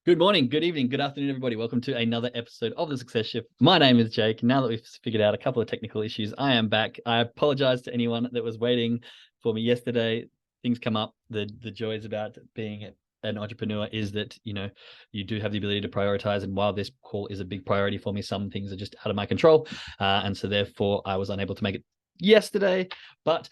Good morning, good evening, good afternoon, everybody. Welcome to another episode of The Success Shift. My name is Jake. Now that we've figured out a couple of technical issues, I am back. I apologize to anyone that was waiting for me yesterday. Things come up. The joys about being an entrepreneur is that, you do have the ability to prioritize. And while this call is a big priority for me, some things are just out of my control. And so therefore, I was unable to make it yesterday. But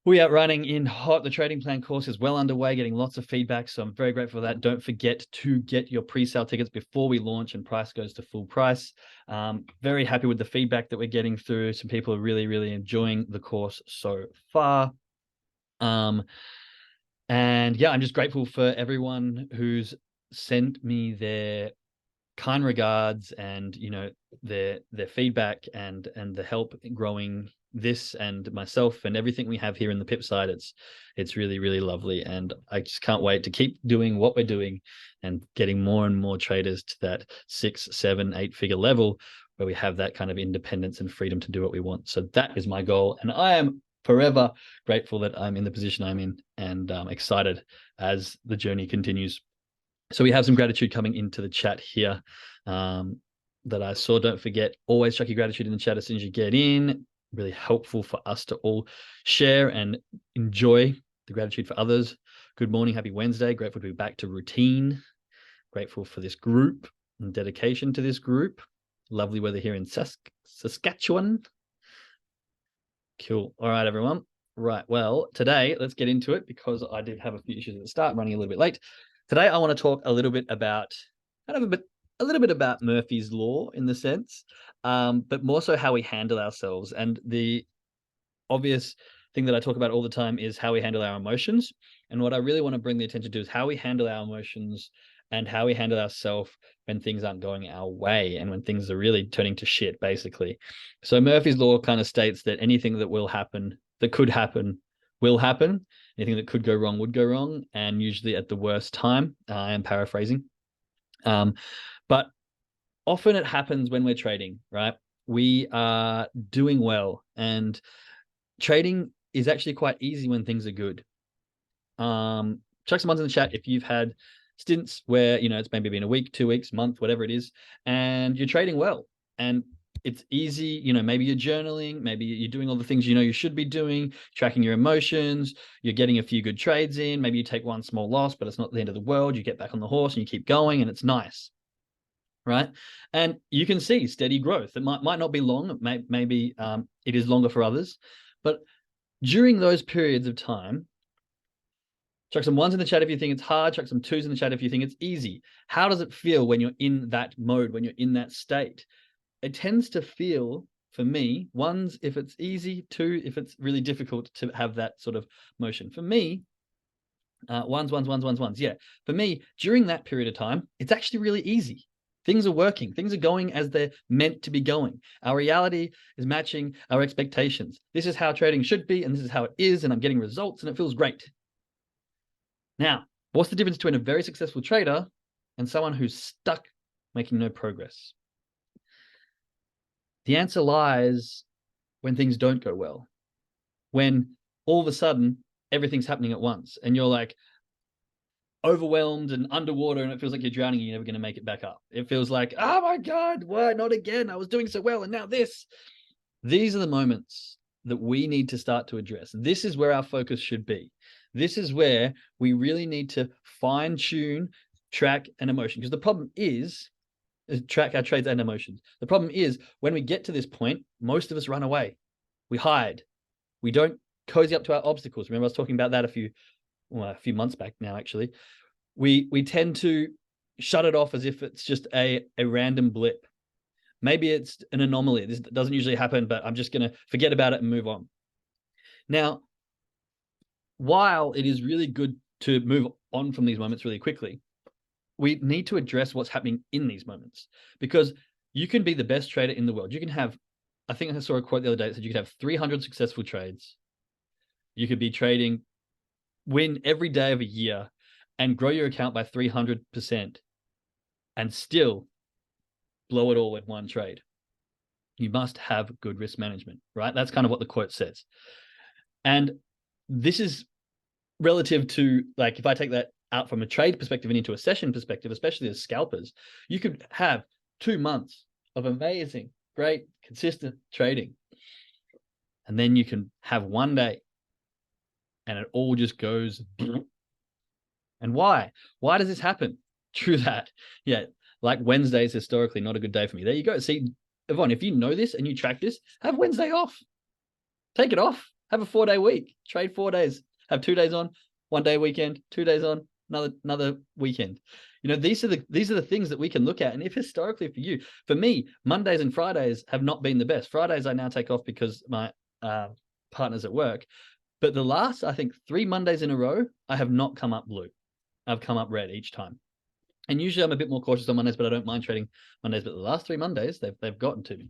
we are running in hot. The trading plan course is well underway, getting lots of feedback. So I'm very grateful for that. Don't forget to get your pre-sale tickets before we launch and price goes to full price. Very happy with the feedback that we're getting through. Some people are really, really enjoying the course so far. And yeah, I'm just grateful for everyone who's sent me their kind regards and their feedback and the help in growing this and myself and everything we have here in the pip side. It's really, really lovely, and I just can't wait to keep doing what we're doing and getting more and more traders to that 6, 7, 8 figure level where we have that kind of independence and freedom to do what we want. So that is my goal, and I am forever grateful that I'm in the position I'm in, and excited as the journey continues. So we have some gratitude coming into the chat here that I saw. Don't forget, always chuck your gratitude in the chat as soon as you get in. Really helpful for us to all share and enjoy the gratitude for others. Good morning. Happy Wednesday. Grateful to be back to routine. Grateful for this group and dedication to this group. Lovely weather here in Saskatchewan. Cool. All right, everyone. Right. Well, today, let's get into it because I did have a few issues at the start, running a little bit late. Today, I want to talk a little bit about a little bit about Murphy's Law in the sense, but more so how we handle ourselves. And the obvious thing that I talk about all the time is how we handle our emotions. And what I really want to bring the attention to is how we handle our emotions and how we handle ourselves when things aren't going our way and when things are really turning to shit, basically. So Murphy's Law kind of states that anything that will happen, that could happen, will happen. Anything that could go wrong would go wrong, and usually at the worst time. I am paraphrasing. But often it happens when we're trading, right? We are doing well, and trading is actually quite easy when things are good. Chuck some ones in the chat if you've had stints where, it's maybe been a week, 2 weeks, month, whatever it is, and you're trading well and it's easy. Maybe you're journaling, maybe you're doing all the things you should be doing, tracking your emotions, you're getting a few good trades in, maybe you take one small loss, but it's not the end of the world. You get back on the horse and you keep going, and it's nice, right? And you can see steady growth. It might not be long, maybe it is longer for others, but during those periods of time, chuck some ones in the chat if you think it's hard, chuck some twos in the chat if you think it's easy. How does it feel when you're in that mode, when you're in that state? It tends to feel, for me, ones if it's easy, two if it's really difficult to have that sort of motion. For me, ones. Yeah. For me, during that period of time, it's actually really easy. Things are working. Things are going as they're meant to be going. Our reality is matching our expectations. This is how trading should be, and this is how it is, and I'm getting results, and it feels great. Now, what's the difference between a very successful trader and someone who's stuck making no progress? The answer lies when things don't go well, when all of a sudden everything's happening at once and you're like overwhelmed and underwater, and it feels like you're drowning and you're never going to make it back up. It feels like, oh my God, why not again? I was doing so well and now this. These are the moments that we need to start to address. This is where our focus should be. This is where we really need to fine tune, track, and emotion. Because the problem is track our trades and emotions. The problem is when we get to this point, most of us run away. We hide. We don't cozy up to our obstacles. Remember, I was talking about that a few months back now, actually. We tend to shut it off as if it's just a random blip. Maybe it's an anomaly. This doesn't usually happen, but I'm just going to forget about it and move on. Now, while it is really good to move on from these moments really quickly, we need to address what's happening in these moments, because you can be the best trader in the world. You can have, I think I saw a quote the other day that said you could have 300 successful trades. You could be trading, win every day of a year and grow your account by 300% and still blow it all in one trade. You must have good risk management, right? That's kind of what the quote says. And this is relative to, like, if I take that out from a trade perspective and into a session perspective, especially as scalpers, you could have 2 months of amazing, great, consistent trading. And then you can have one day and it all just goes. And why? Why does this happen? True that. Yeah. Like Wednesday is historically not a good day for me. There you go. See, Yvonne, if you know this and you track this, have Wednesday off. Take it off. Have a 4-day week. Trade 4 days. Have 2 days on, 1 day weekend, 2 days on, another weekend. You know, these are the things that we can look at. And if historically for me, Mondays and Fridays have not been the best. Fridays I now take off because my partner's at work. But the last, I think, 3 Mondays in a row, I have not come up blue. I've come up red each time. And usually I'm a bit more cautious on Mondays, but I don't mind trading Mondays. But the last 3 Mondays, they've gotten to me.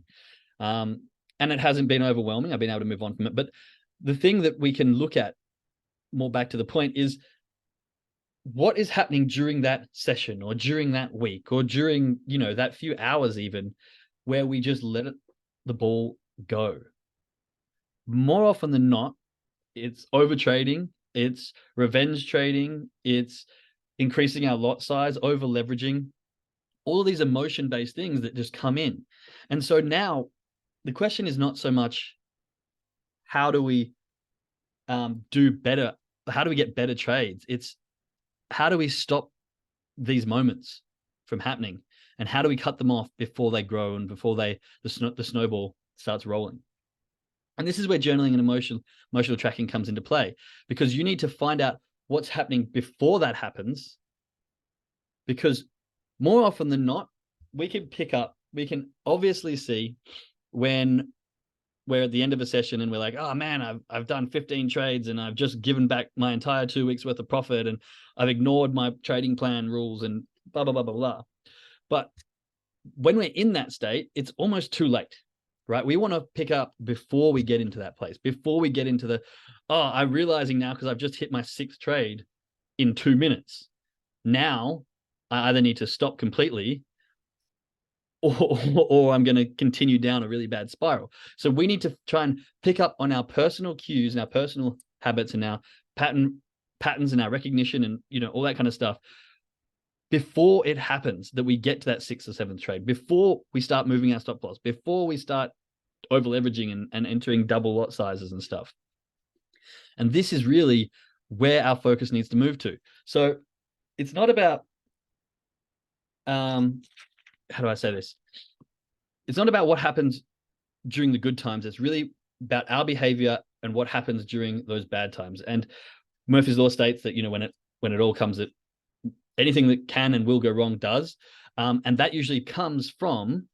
And it hasn't been overwhelming. I've been able to move on from it. But the thing that we can look at, more back to the point, is what is happening during that session or during that week or during, that few hours even, where we just let the ball go. More often than not, it's over trading, it's revenge trading, it's increasing our lot size, over leveraging, all of these emotion-based things that just come in. And so now the question is not so much how do we do better, how do we get better trades? It's how do we stop these moments from happening, and how do we cut them off before they grow and before the snowball starts rolling? And this is where journaling and emotional tracking comes into play, because you need to find out what's happening before that happens. Because more often than not, we can obviously see when we're at the end of a session and we're like, oh man, I've done 15 trades and I've just given back my entire 2 weeks worth of profit and I've ignored my trading plan rules and blah, blah, blah, blah, blah. But when we're in that state, it's almost too late, right? We want to pick up before we get into that place, before we get into I'm realizing now, because I've just hit my 6th trade in 2 minutes. Now I either need to stop completely or I'm going to continue down a really bad spiral. So we need to try and pick up on our personal cues and our personal habits and our patterns and our recognition and, all that kind of stuff before it happens, that we get to that 6th or 7th trade, before we start moving our stop loss, before we start over leveraging and entering double lot sizes and stuff. And this is really where our focus needs to move to. So it's not about, how do I say this? It's not about what happens during the good times. It's really about our behavior and what happens during those bad times. And Murphy's Law states that, when it all comes, that anything that can and will go wrong does. And that usually comes from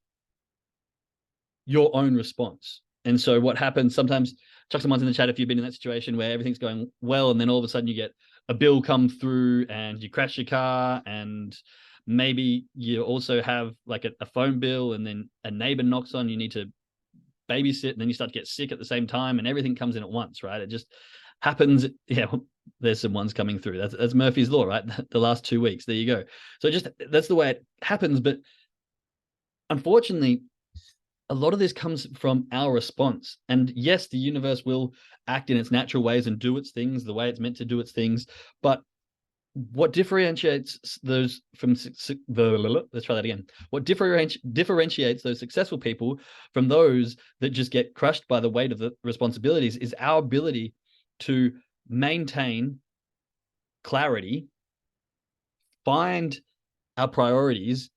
your own response. And so what happens sometimes, chuck someone's in the chat if you've been in that situation where everything's going well, and then all of a sudden you get a bill come through and you crash your car, and maybe you also have like a phone bill, and then a neighbor knocks on, you need to babysit, and then you start to get sick at the same time, and everything comes in at once, right? It just happens. Yeah, there's some ones coming through. That's Murphy's Law, right? The last 2 weeks. There you go. So that's the way it happens. But unfortunately, a lot of this comes from our response. And yes, the universe will act in its natural ways and do its things the way it's meant to do its things. But what differentiates those from let's try that again. What differentiates those successful people from those that just get crushed by the weight of the responsibilities is our ability to maintain clarity, find our priorities,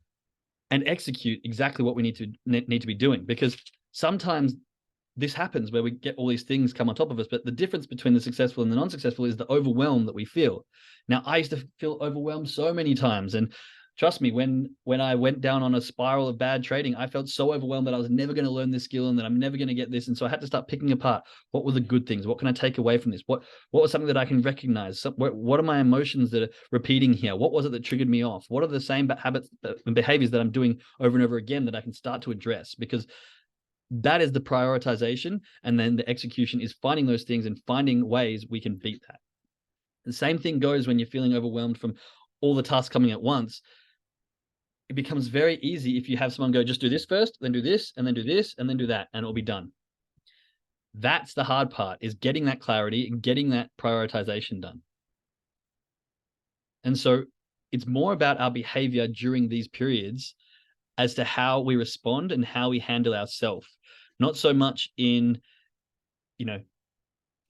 and execute exactly what we need to be doing. Because sometimes this happens where we get all these things come on top of us, but the difference between the successful and the non-successful is the overwhelm that we feel. Now, I used to feel overwhelmed so many times, and trust me, when I went down on a spiral of bad trading, I felt so overwhelmed that I was never going to learn this skill and that I'm never going to get this. And so I had to start picking apart, what were the good things? What can I take away from this? What was something that I can recognize? What are my emotions that are repeating here? What was it that triggered me off? What are the same habits and behaviors that I'm doing over and over again that I can start to address? Because that is the prioritization, and then the execution is finding those things and finding ways we can beat that. The same thing goes when you're feeling overwhelmed from all the tasks coming at once. It becomes very easy if you have someone go, just do this first, then do this, and then do this, and then do that, and it'll be done. That's the hard part, is getting that clarity and getting that prioritization done. And so it's more about our behavior during these periods as to how we respond and how we handle ourselves. Not so much in,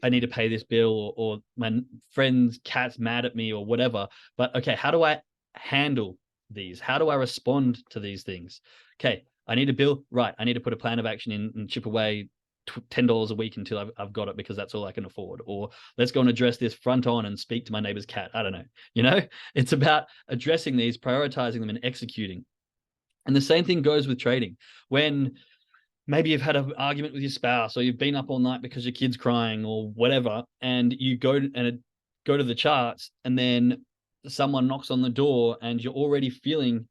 I need to pay this bill, or my friend's cat's mad at me or whatever. But okay, how do I handle these? How do I respond to these things? Okay, I need a bill. Right. I need to put a plan of action in and chip away $10 a week until I've got it, because that's all I can afford. Or let's go and address this front on and speak to my neighbor's cat. I don't know. It's about addressing these, prioritizing them, and executing. And the same thing goes with trading. When maybe you've had an argument with your spouse, or you've been up all night because your kid's crying or whatever, and you go to the charts, and then someone knocks on the door and you're already feeling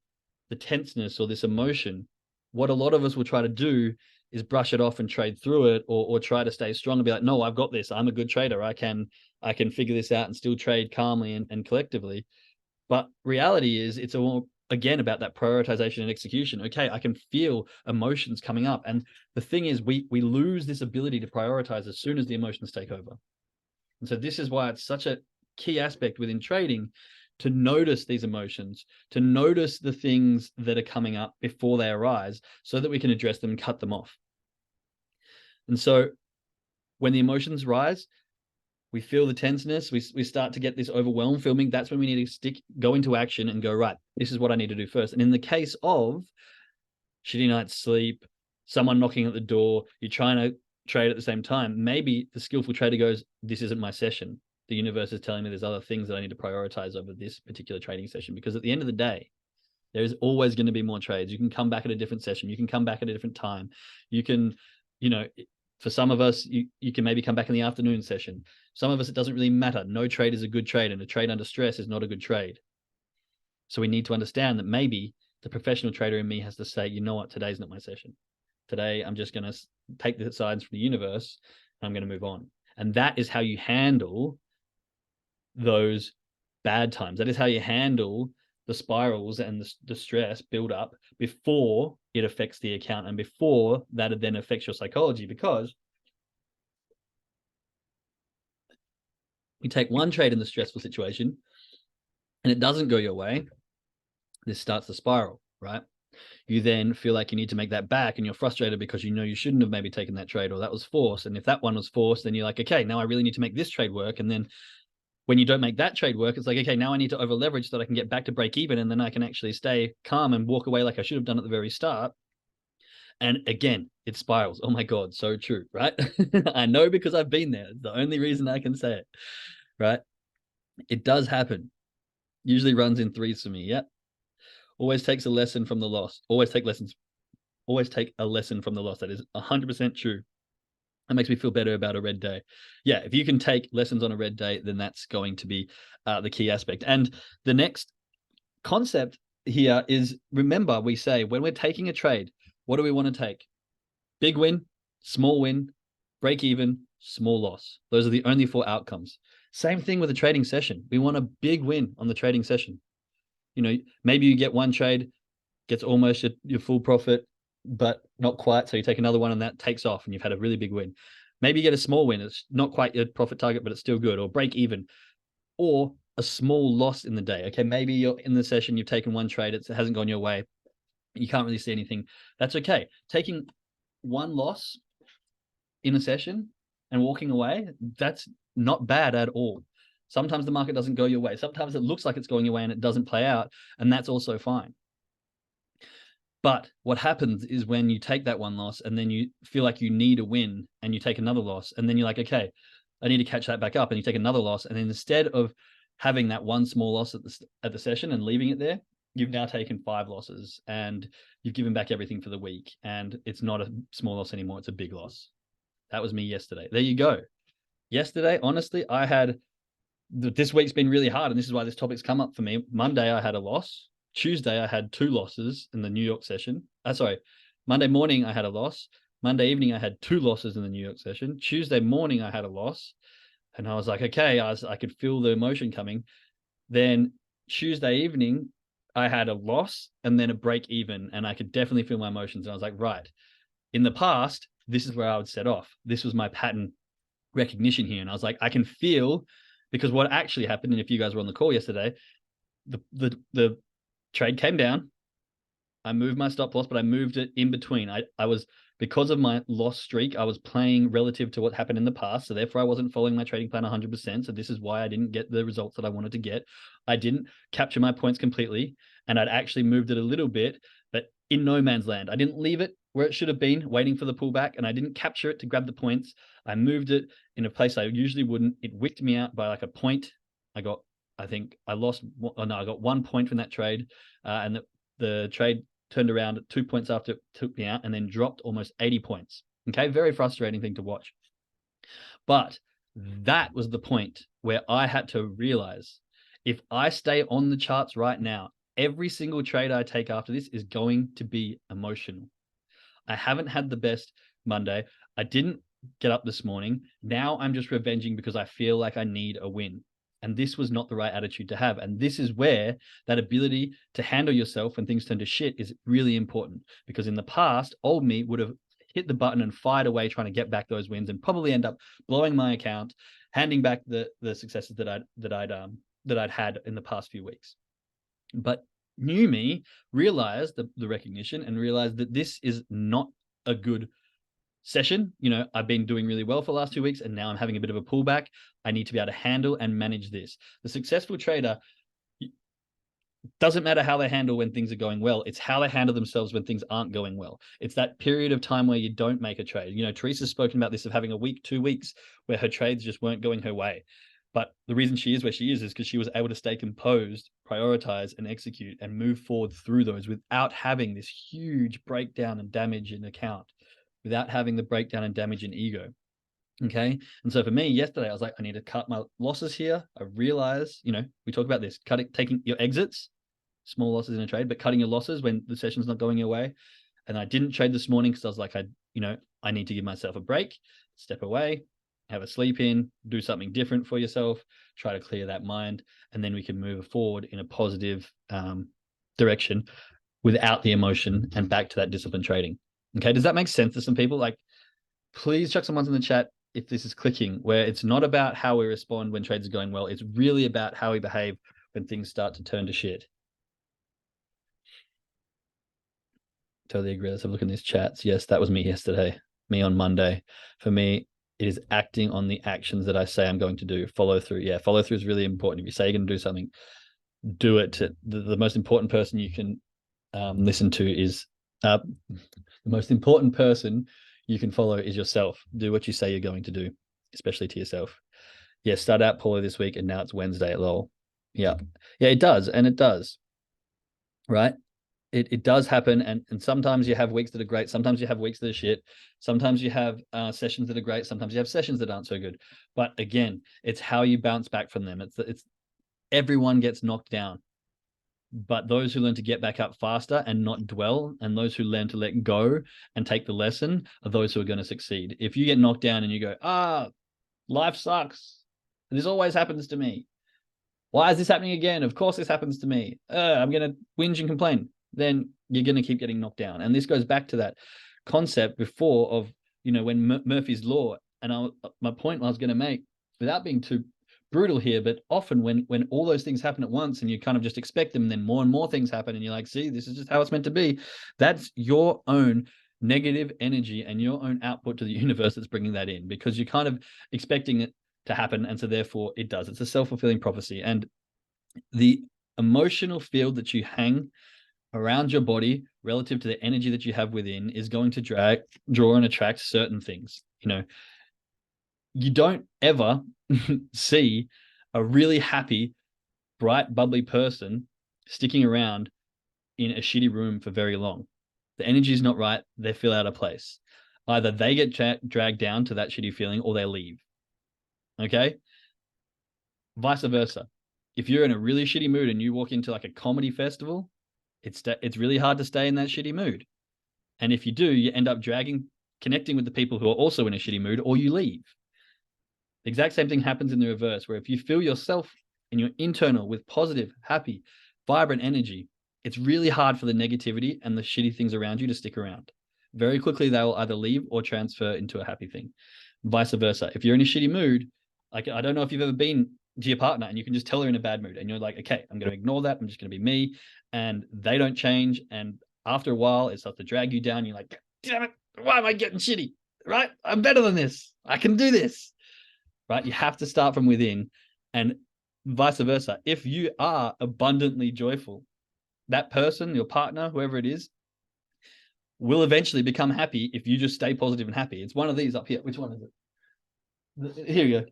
the tenseness or this emotion. What a lot of us will try to do is brush it off and trade through it, or try to stay strong and be like, no, I've got this. I'm a good trader. I can figure this out and still trade calmly and collectively. But reality is, it's all, again, about that prioritization and execution. Okay, I can feel emotions coming up. And the thing is, we lose this ability to prioritize as soon as the emotions take over. And so this is why it's such a key aspect within trading to notice these emotions, to notice the things that are coming up before they arise, so that we can address them and cut them off. And so when the emotions rise, we feel the tenseness, we start to get this overwhelmed feeling. That's when we need to go into action and go, right, this is what I need to do first. And in the case of shitty night's sleep, someone knocking at the door, you're trying to trade at the same time, maybe the skillful trader goes, this isn't my session. The universe is telling me there's other things that I need to prioritize over this particular trading session. Because at the end of the day, there is always going to be more trades. You can come back at a different session. You can come back at a different time. You can, for some of us, you can maybe come back in the afternoon session. Some of us, it doesn't really matter. No trade is a good trade, and a trade under stress is not a good trade. So we need to understand that maybe the professional trader in me has to say, you know what, today's not my session. Today, I'm just going to take the signs from the universe, and I'm going to move on. And that is how you handle those bad times. That is how you handle the spirals and the stress build up before it affects the account, and before that it then affects your psychology. Because you take one trade in the stressful situation and it doesn't go your way, this starts the spiral, right? You then feel like you need to make that back, and you're frustrated because you shouldn't have maybe taken that trade, or that was forced. And if that one was forced, then you're like, okay, now I really need to make this trade work. And then when you don't make that trade work, it's like, okay, now I need to over leverage so that I can get back to break even, and then I can actually stay calm and walk away like I should have done at the very start. And again, it spirals. Oh my God, so true, right? I know, because I've been there. It's the only reason I can say it, right? It does happen. Usually runs in threes for me. Yeah. Always takes a lesson from the loss. Always take lessons. Always take a lesson from the loss. That is 100% true. That makes me feel better about a red day. Yeah, if you can take lessons on a red day, then that's going to be the key aspect. And the next concept here is, remember, we say when we're taking a trade, what do we want to take? Big win, small win, break even, small loss. Those are the only 4 outcomes. Same thing with a trading session. We want a big win on the trading session. Maybe you get one trade, gets almost your full profit, but not quite. So you take another one and that takes off and you've had a really big win. Maybe you get a small win. It's not quite your profit target, but it's still good, or break even, or a small loss in the day. Okay, maybe you're in the session, you've taken one trade, it hasn't gone your way. You can't really see anything. That's okay. Taking one loss in a session and walking away, that's not bad at all. Sometimes the market doesn't go your way. Sometimes it looks like it's going your way and it doesn't play out, and that's also fine. But what happens is when you take that one loss and then you feel like you need a win, and you take another loss, and then you're like, okay, I need to catch that back up, and you take another loss. And then instead of having that one small loss at the session and leaving it there, you've now taken 5 losses and you've given back everything for the week. And it's not a small loss anymore. It's a big loss. That was me yesterday. There you go. Yesterday, honestly, this week's been really hard. And this is why this topic's come up for me. Monday, I had a loss. Tuesday, I had 2 losses in the New York session. Monday morning, I had a loss. Monday evening, I had 2 losses in the New York session. Tuesday morning, I had a loss. And I was like, okay, I could feel the emotion coming. Then Tuesday evening, I had a loss and then a break even. And I could definitely feel my emotions. And I was like, right, in the past, this is where I would set off. This was my pattern recognition here. And I was like, I can feel, because what actually happened, and if you guys were on the call yesterday, the trade came down. I moved my stop loss, but I moved it in between. I was, because of my loss streak, I was playing relative to what happened in the past. So therefore I wasn't following my trading plan 100%. So this is why I didn't get the results that I wanted to get. I didn't capture my points completely, and I'd actually moved it a little bit, but in no man's land. I didn't leave it where it should have been, waiting for the pullback, and I didn't capture it to grab the points. I moved it in a place I usually wouldn't. It wicked me out by like a point. I got 1 point from that trade, and the trade turned around at 2 points after it took me out, and then dropped almost 80 points. Okay, very frustrating thing to watch. But that was the point where I had to realize, if I stay on the charts right now, every single trade I take after this is going to be emotional. I haven't had the best Monday. I didn't get up this morning. Now I'm just revenging because I feel like I need a win. And this was not the right attitude to have. And this is where that ability to handle yourself when things turn to shit is really important. Because in the past, old me would have hit the button and fired away trying to get back those wins, and probably end up blowing my account, handing back the successes that I'd had in the past few weeks. But new me realized the recognition and realized that this is not a good session. I've been doing really well for the last 2 weeks, and now I'm having a bit of a pullback. I need to be able to handle and manage this. The successful trader, doesn't matter how they handle when things are going well. It's how they handle themselves when things aren't going well. It's that period of time where you don't make a trade. Teresa's spoken about this, of having a week, 2 weeks where her trades just weren't going her way. But the reason she is where she is because she was able to stay composed, prioritize, and execute, and move forward through those without having this huge breakdown and damage in account, without having the breakdown and damage in ego. Okay. And so for me yesterday, I was like, I need to cut my losses here. I realized, we talk about this, taking your exits, small losses in a trade, but cutting your losses when the session's not going your way. And I didn't trade this morning because I was like, I need to give myself a break, step away, have a sleep in, do something different for yourself, try to clear that mind, and then we can move forward in a positive direction without the emotion, and back to that disciplined trading. Okay, does that make sense to some people? Like, please chuck some ones in the chat if this is clicking, where it's not about how we respond when trades are going well. It's really about how we behave when things start to turn to shit. Totally agree. Let's have a look in these chats. Yes, that was me yesterday, me on Monday. For me, it is acting on the actions that I say I'm going to do. Follow through. Yeah, follow through is really important. If you say you're going to do something, do it. The most important person you can listen to is the most important person you can follow is yourself. Do what you say you're going to do, especially to yourself. Yeah, start out poorly this week, and now it's Wednesday. Lol. Yeah, it does, and it does. Right. It does happen, and sometimes you have weeks that are great, sometimes you have weeks that are shit, sometimes you have sessions that are great, sometimes you have sessions that aren't so good. But again, it's how you bounce back from them. It's everyone gets knocked down, but those who learn to get back up faster and not dwell, and those who learn to let go and take the lesson, are those who are going to succeed. If you get knocked down and you go, life sucks, this always happens to me, why is this happening again, of course this happens to me, I'm going to whinge and complain, then you're going to keep getting knocked down. And this goes back to that concept before of, when Murphy's Law, and my point I was going to make, without being too brutal here, but often when all those things happen at once and you kind of just expect them, and then more and more things happen, and you're like, see, this is just how it's meant to be. That's your own negative energy and your own output to the universe that's bringing that in, because you're kind of expecting it to happen. And so therefore it does. It's a self-fulfilling prophecy. And the emotional field that you hang around your body relative to the energy that you have within is going to draw and attract certain things. You don't ever see a really happy, bright, bubbly person sticking around in a shitty room for very long. The energy is not right. They feel out of place. Either they get dragged down to that shitty feeling, or they leave. Okay? Vice versa. If you're in a really shitty mood and you walk into like a comedy festival, it's really hard to stay in that shitty mood. And if you do, you end up connecting with the people who are also in a shitty mood, or you leave. The exact same thing happens in the reverse, where if you fill yourself and your internal with positive, happy, vibrant energy, it's really hard for the negativity and the shitty things around you to stick around. Very quickly, they will either leave or transfer into a happy thing. Vice versa. If you're in a shitty mood, like, I don't know if you've ever been to your partner, and you can just tell her in a bad mood, and you're like, okay, I'm going to ignore that. I'm just going to be me, and they don't change. And after a while, it starts to drag you down. You're like, damn it, why am I getting shitty? Right? I'm better than this. I can do this. Right? You have to start from within, and vice versa. If you are abundantly joyful, that person, your partner, whoever it is, will eventually become happy if you just stay positive and happy. It's one of these up here. Which one is it? Here you go.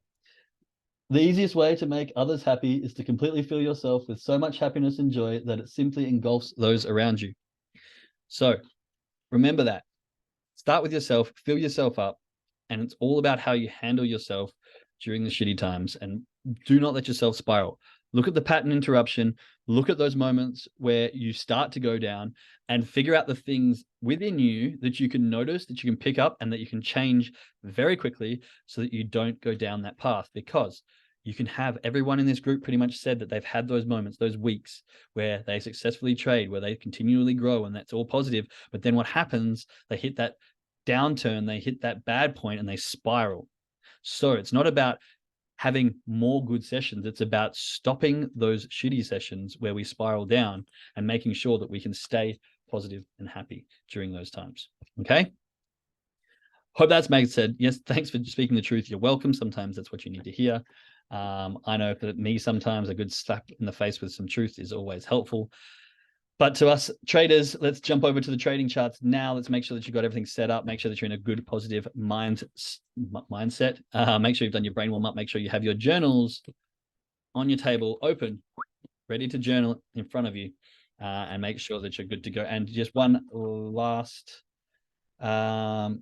The easiest way to make others happy is to completely fill yourself with so much happiness and joy that it simply engulfs those around you. So remember that. Start with yourself, fill yourself up, and it's all about how you handle yourself during the shitty times, and do not let yourself spiral. Look at the pattern interruption, look at those moments where you start to go down, and figure out the things within you that you can notice, that you can pick up, and that you can change very quickly so that you don't go down that path. Because you can have everyone in this group pretty much said that they've had those moments, those weeks where they successfully trade, where they continually grow, and that's all positive. But then what happens, they hit that downturn, they hit that bad point, and they spiral. So it's not about having more good sessions. It's about stopping those shitty sessions where we spiral down and making sure that we can stay positive and happy during those times. Okay. Hope that's made sense. Yes, thanks for speaking the truth. You're welcome. Sometimes that's what you need to hear. I know for me, sometimes a good slap in the face with some truth is always helpful. But to us traders, let's jump over to the trading charts now. Let's make sure that you've got everything set up. Make sure that you're in a good, positive mindset. Make sure you've done your brain warm up. Make sure you have your journals on your table, open, ready to journal in front of you, and make sure that you're good to go. And just one last, actually,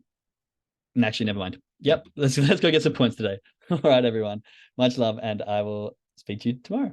never mind. Yep, let's go get some points today. All right, everyone. Much love, and I will speak to you tomorrow.